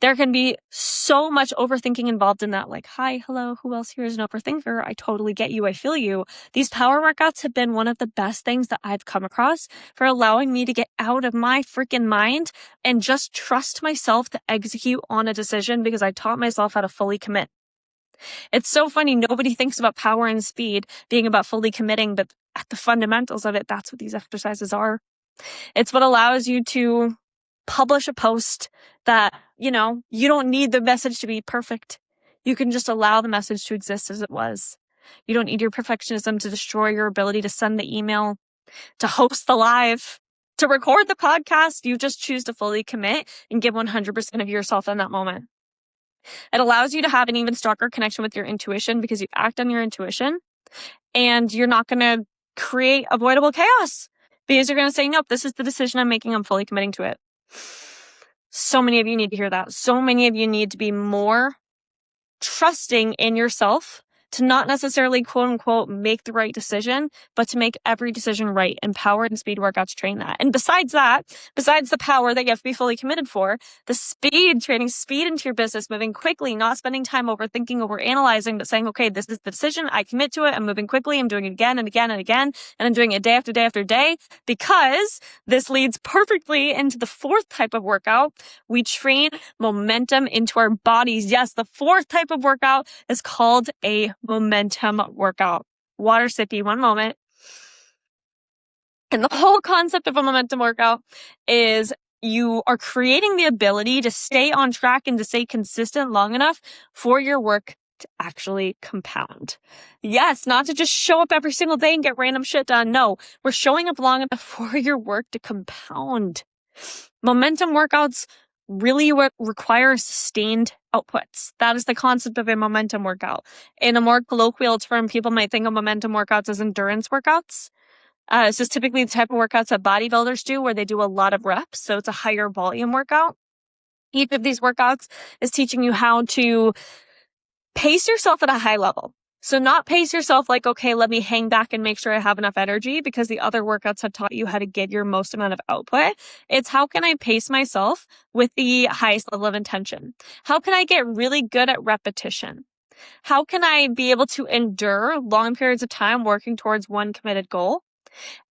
there can be so much overthinking involved in that. Like, hi, hello, who else here is an overthinker? I totally get you. I feel you. These power workouts have been one of the best things that I've come across for allowing me to get out of my freaking mind and just trust myself to execute on a decision, because I taught myself how to fully commit. It's so funny. Nobody thinks about power and speed being about fully committing, but at the fundamentals of it, that's what these exercises are. It's what allows you to publish a post that, you don't need the message to be perfect. You can just allow the message to exist as it was. You don't need your perfectionism to destroy your ability to send the email, to host the live, to record the podcast. You just choose to fully commit and give 100% of yourself in that moment. It allows you to have an even stronger connection with your intuition, because you act on your intuition, and you're not going to create avoidable chaos, because you're going to say, nope, this is the decision I'm making. I'm fully committing to it. So many of you need to hear that. So many of you need to be more trusting in yourself to not necessarily, quote unquote, make the right decision, but to make every decision right. And power and speed workouts train that. And besides the power that you have to be fully committed for, the speed, training speed into your business, moving quickly, not spending time overthinking, overanalyzing, but saying, okay, this is the decision. I commit to it. I'm moving quickly. I'm doing it again and again and again. And I'm doing it day after day after day, because this leads perfectly into the fourth type of workout. We train momentum into our bodies. Yes, the fourth type of workout is called a momentum workout. Water sippy, one moment. And the whole concept of a momentum workout is you are creating the ability to stay on track and to stay consistent long enough for your work to actually compound. Yes, not to just show up every single day and get random shit done. No, we're showing up long enough for your work to compound. Momentum workouts really require sustained outputs. That is the concept of a momentum workout. In a more colloquial term, people might think of momentum workouts as endurance workouts. This is typically the type of workouts that bodybuilders do, where they do a lot of reps. So it's a higher volume workout. Each of these workouts is teaching you how to pace yourself at a high level. So not pace yourself like, okay, let me hang back and make sure I have enough energy, because the other workouts have taught you how to give your most amount of output. It's how can I pace myself with the highest level of intention? How can I get really good at repetition? How can I be able to endure long periods of time working towards one committed goal?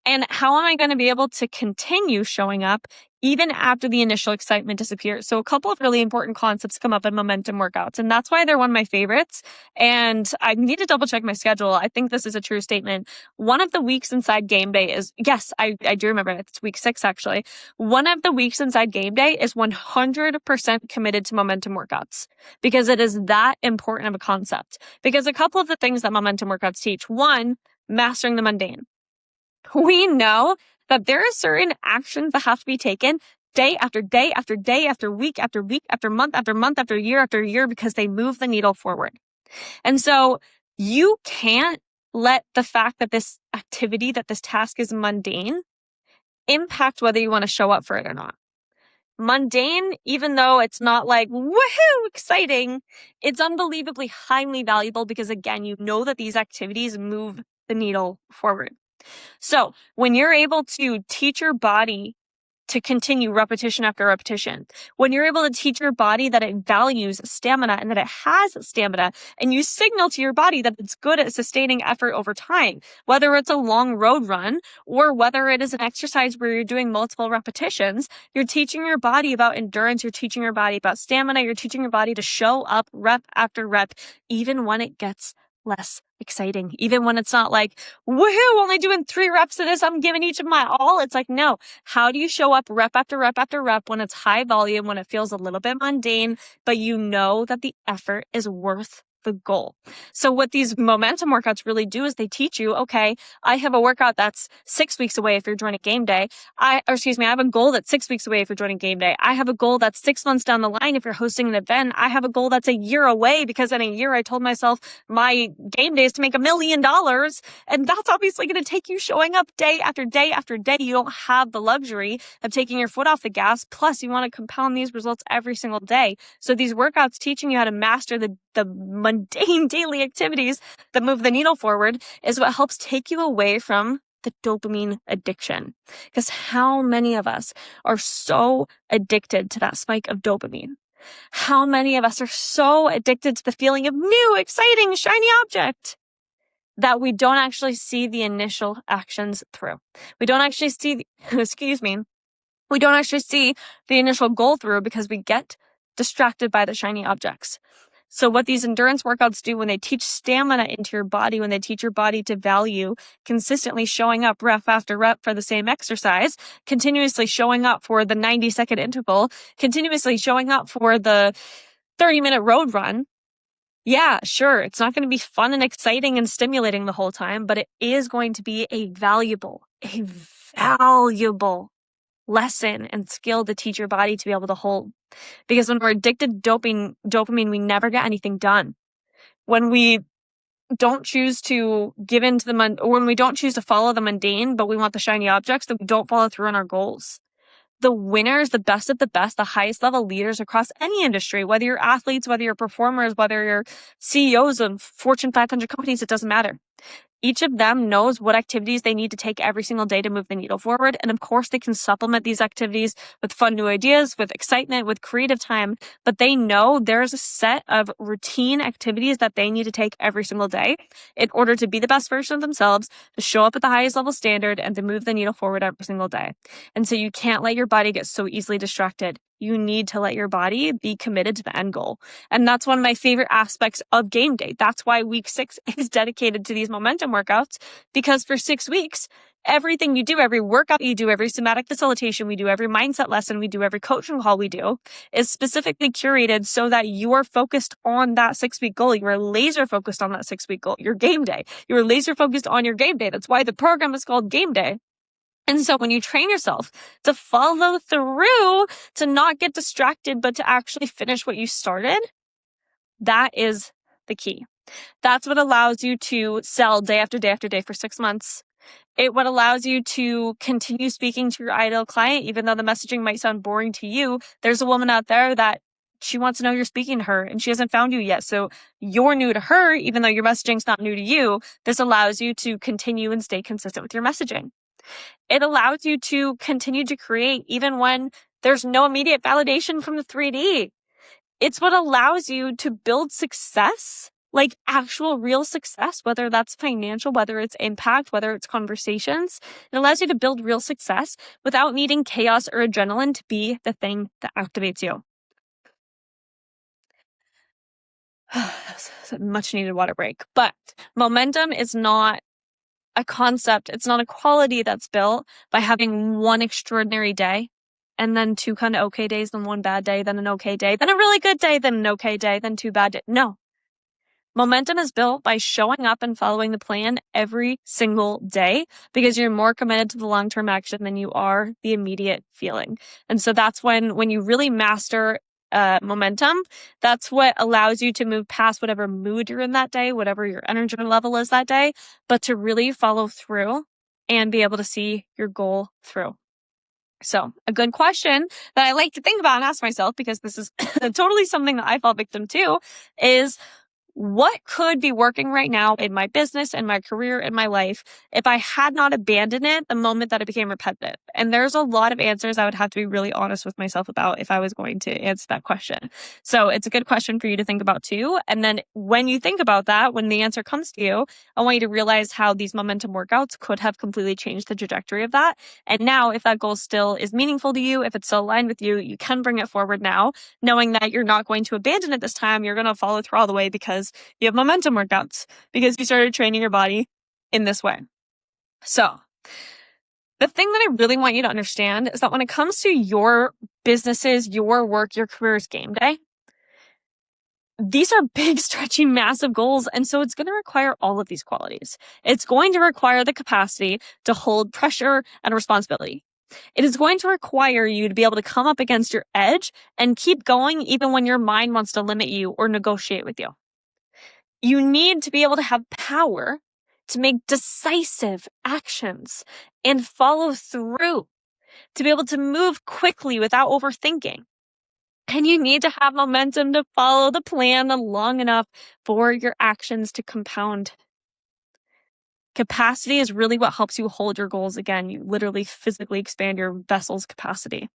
And how am I going to be able to continue showing up even after the initial excitement disappears. So a couple of really important concepts come up in momentum workouts, and that's why they're one of my favorites. And I need to double check my schedule. I think this is a true statement. One of the weeks inside game day is, yes, I do remember it. It's week 6, actually. One of the weeks inside game day is 100% committed to momentum workouts because it is that important of a concept. Because a couple of the things that momentum workouts teach, one, mastering the mundane. We know that there are certain actions that have to be taken day after day after day after week after week after month after year because they move the needle forward. And so you can't let the fact that this activity, that this task is mundane, impact whether you want to show up for it or not. Mundane, even though it's not like, woohoo, exciting, it's unbelievably highly valuable because, again, you know that these activities move the needle forward. So when you're able to teach your body to continue repetition after repetition, when you're able to teach your body that it values stamina and that it has stamina, and you signal to your body that it's good at sustaining effort over time, whether it's a long road run or whether it is an exercise where you're doing multiple repetitions, you're teaching your body about endurance, you're teaching your body about stamina, you're teaching your body to show up rep after rep, even when it gets less exciting, even when it's not like, woohoo, only doing 3 reps of this, I'm giving each of my all. It's like, no, how do you show up rep after rep after rep when it's high volume, when it feels a little bit mundane, but you know that the effort is worth the goal? So what these momentum workouts really do is they teach you, okay, I have a workout that's 6 weeks away if you're joining game day. I have a goal that's 6 weeks away if you're joining game day. I have a goal that's 6 months down the line if you're hosting an event. I have a goal that's a year away because in a year I told myself my game day is to make $1 million. And that's obviously going to take you showing up day after day after day. You don't have the luxury of taking your foot off the gas. Plus, you want to compound these results every single day. So these workouts teaching you how to master the mundane daily activities that move the needle forward is what helps take you away from the dopamine addiction. Because how many of us are so addicted to that spike of dopamine? How many of us are so addicted to the feeling of new, exciting, shiny object that we don't actually see the initial actions through? We don't actually see, we don't actually see the initial goal through because we get distracted by the shiny objects. So what these endurance workouts do when they teach stamina into your body, when they teach your body to value consistently showing up rep after rep for the same exercise, continuously showing up for the 90-second interval, continuously showing up for the 30-minute road run. Yeah, sure, it's not going to be fun and exciting and stimulating the whole time, but it is going to be a valuable lesson and skill to teach your body to be able to hold. Because when we're addicted to dopamine, we never get anything done. When we don't choose to give in to or when we don't choose to follow the mundane, but we want the shiny objects, then we don't follow through on our goals. The winners, the best of the best, the highest level leaders across any industry, whether you're athletes, whether you're performers, whether you're CEOs of Fortune 500 companies, it doesn't matter. Each of them knows what activities they need to take every single day to move the needle forward. And of course, they can supplement these activities with fun new ideas, with excitement, with creative time. But they know there's a set of routine activities that they need to take every single day in order to be the best version of themselves, to show up at the highest level standard, and to move the needle forward every single day. And so you can't let your body get so easily distracted. You need to let your body be committed to the end goal. And that's one of my favorite aspects of game day. That's why week 6 is dedicated to these momentum workouts, because for 6 weeks, everything you do, every workout you do, every somatic facilitation we do, every mindset lesson we do, every coaching call we do is specifically curated so that you are focused on that 6-week goal. You are laser focused on that 6-week goal, your game day. You are laser focused on your game day. That's why the program is called Game Day. And so when you train yourself to follow through, to not get distracted, but to actually finish what you started, that is the key. That's what allows you to sell day after day after day for 6 months. What allows you to continue speaking to your ideal client, even though the messaging might sound boring to you. There's a woman out there that she wants to know you're speaking to her and she hasn't found you yet. So you're new to her, even though your messaging's not new to you. This allows you to continue and stay consistent with your messaging. It allows you to continue to create even when there's no immediate validation from the 3D. It's what allows you to build success like actual real success, whether that's financial, whether it's impact, whether it's conversations. It allows you to build real success without needing chaos or adrenaline to be the thing that activates you. That's a much needed water break. But momentum is not a concept. It's not a quality that's built by having one extraordinary day and then two kind of okay days, then one bad day, then an okay day, then a really good day, then an okay day, then two bad days. No. Momentum is built by showing up and following the plan every single day because you're more committed to the long-term action than you are the immediate feeling. And so that's when you really master momentum, that's what allows you to move past whatever mood you're in that day, whatever your energy level is that day, but to really follow through and be able to see your goal through. So a good question that I like to think about and ask myself, because this is totally something that I fall victim to, is what could be working right now in my business, in my career, in my life, if I had not abandoned it the moment that it became repetitive? And there's a lot of answers I would have to be really honest with myself about if I was going to answer that question. So it's a good question for you to think about too. And then when you think about that, when the answer comes to you, I want you to realize how these momentum workouts could have completely changed the trajectory of that. And now if that goal still is meaningful to you, if it's still aligned with you, you can bring it forward now, knowing that you're not going to abandon it this time. You're going to follow through all the way because you have momentum workouts, because you started training your body in this way. So the thing that I really want you to understand is that when it comes to your businesses, your work, your career's game day, these are big, stretchy, massive goals. And so it's going to require all of these qualities. It's going to require the capacity to hold pressure and responsibility. It is going to require you to be able to come up against your edge and keep going even when your mind wants to limit you or negotiate with you. You need to be able to have power to make decisive actions and follow through, to be able to move quickly without overthinking. And you need to have momentum to follow the plan long enough for your actions to compound. Capacity is really what helps you hold your goals. Again, you literally physically expand your vessel's capacity.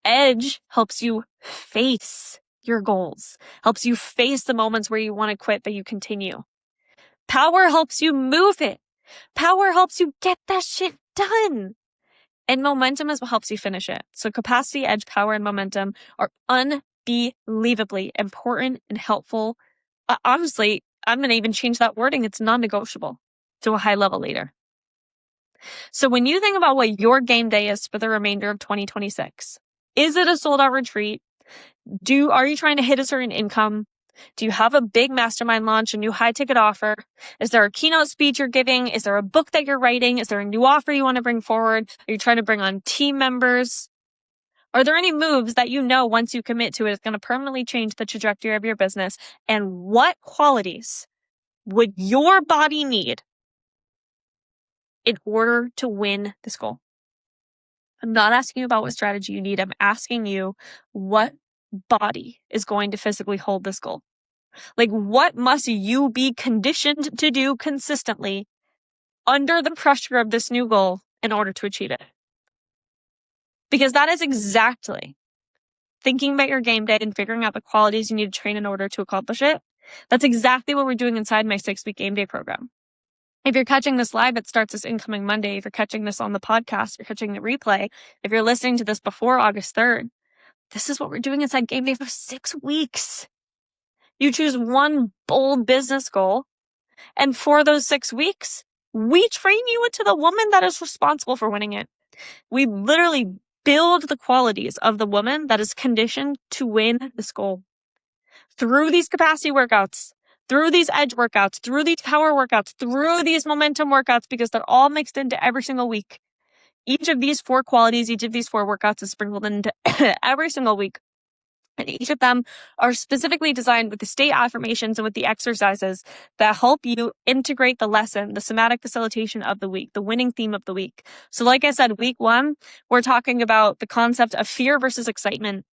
Edge helps you face your goals, helps you face the moments where you want to quit, but you continue. Power helps you move it. Power helps you get that shit done. And momentum is what helps you finish it. So capacity, edge, power, and momentum are unbelievably important and helpful. Honestly, I'm going to even change that wording. It's non-negotiable to a high level leader. So when you think about what your game day is for the remainder of 2026, is it a sold out retreat? Are you trying to hit a certain income? Do you have a big mastermind launch, a new high ticket offer? Is there a keynote speech you're giving? Is there a book that you're writing? Is there a new offer you want to bring forward? Are you trying to bring on team members? Are there any moves that you know once you commit to it is going to permanently change the trajectory of your business? And what qualities would your body need in order to win this goal? I'm not asking you about what strategy you need. I'm asking you what body is going to physically hold this goal. Like, what must you be conditioned to do consistently under the pressure of this new goal in order to achieve it? Because that is exactly thinking about your game day and figuring out the qualities you need to train in order to accomplish it. That's exactly what we're doing inside my 6-week game day program. If you're catching this live, it starts this incoming Monday. If you're catching this on the podcast, you're catching the replay. If you're listening to this before August 3rd, this is what we're doing inside game day for 6 weeks. You choose one bold business goal, and for those 6 weeks, we train you into the woman that is responsible for winning it. We literally build the qualities of the woman that is conditioned to win this goal through these capacity workouts, through these edge workouts, through these power workouts, through these momentum workouts, because they're all mixed into every single week. Each of these 4 qualities, each of these 4 workouts is sprinkled into every single week. And each of them are specifically designed with the state affirmations and with the exercises that help you integrate the lesson, the somatic facilitation of the week, the winning theme of the week. So like I said, week 1, we're talking about the concept of fear versus excitement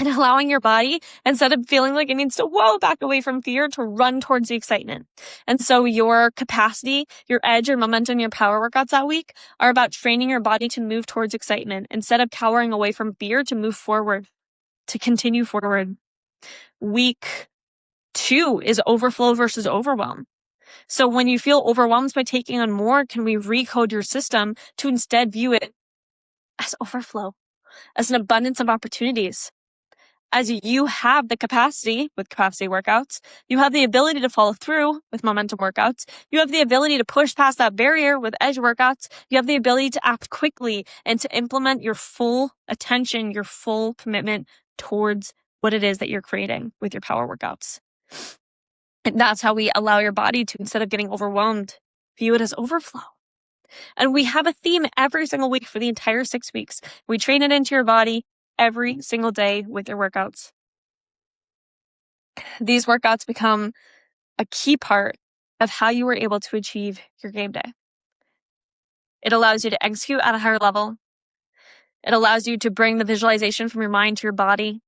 and allowing your body, instead of feeling like it needs to back away from fear, to run towards the excitement. And so your capacity, your edge, your momentum, your power workouts that week are about training your body to move towards excitement instead of cowering away from fear, to move forward, to continue forward. Week 2 is overflow versus overwhelm. So when you feel overwhelmed by taking on more, can we recode your system to instead view it as overflow, as an abundance of opportunities? As you have the capacity with capacity workouts, you have the ability to follow through with momentum workouts. You have the ability to push past that barrier with edge workouts. You have the ability to act quickly and to implement your full attention, your full commitment towards what it is that you're creating with your power workouts. And that's how we allow your body to, instead of getting overwhelmed, view it as overflow. And we have a theme every single week for the entire 6 weeks. We train it into your body every single day with your workouts. These workouts become a key part of how you were able to achieve your game day. It allows you to execute at a higher level. It allows you to bring the visualization from your mind to your body.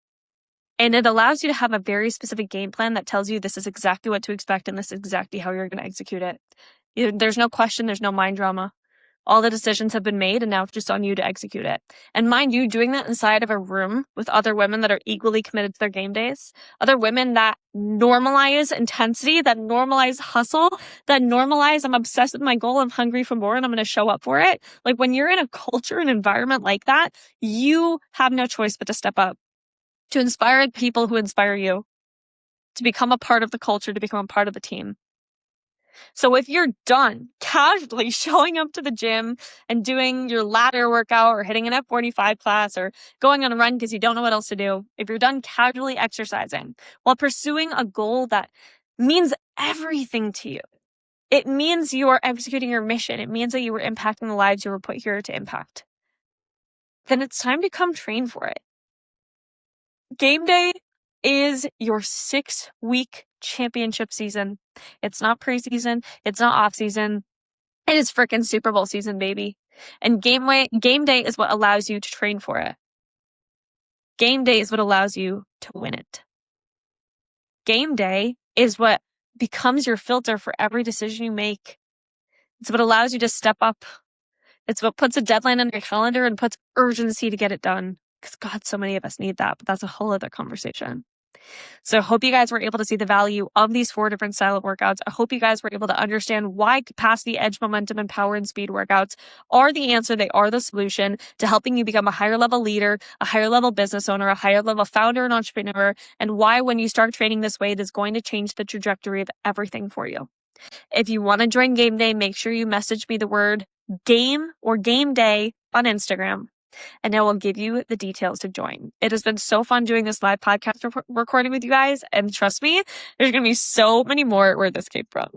And it allows you to have a very specific game plan that tells you this is exactly what to expect and this is exactly how you're going to execute it. There's no question, there's no mind drama. All the decisions have been made and now it's just on you to execute it. And mind you, doing that inside of a room with other women that are equally committed to their game days, other women that normalize intensity, that normalize hustle, that normalize I'm obsessed with my goal, I'm hungry for more and I'm going to show up for it. Like when you're in a culture and environment like that, you have no choice but to step up, to inspire people who inspire you, to become a part of the culture, to become a part of the team. So if you're done casually showing up to the gym and doing your ladder workout or hitting an F45 class or going on a run because you don't know what else to do, if you're done casually exercising while pursuing a goal that means everything to you, it means you are executing your mission. It means that you were impacting the lives you were put here to impact. Then it's time to come train for it. Game day is your 6-week championship season. It's not preseason. It's not off season. It is freaking Super Bowl season, baby. And game day is what allows you to train for it. Game day is what allows you to win it. Game day is what becomes your filter for every decision you make. It's what allows you to step up. It's what puts a deadline on your calendar and puts urgency to get it done. Because God, so many of us need that, but that's a whole other conversation. So I hope you guys were able to see the value of these 4 different style of workouts. I hope you guys were able to understand why capacity, edge, momentum, and power and speed workouts are the answer. They are the solution to helping you become a higher level leader, a higher level business owner, a higher level founder and entrepreneur, and why when you start training this way, it is going to change the trajectory of everything for you. If you want to join game day, make sure you message me the word game or game day on Instagram, and I will give you the details to join. It has been so fun doing this live podcast recording with you guys, and trust me, there's going to be so many more where this came from.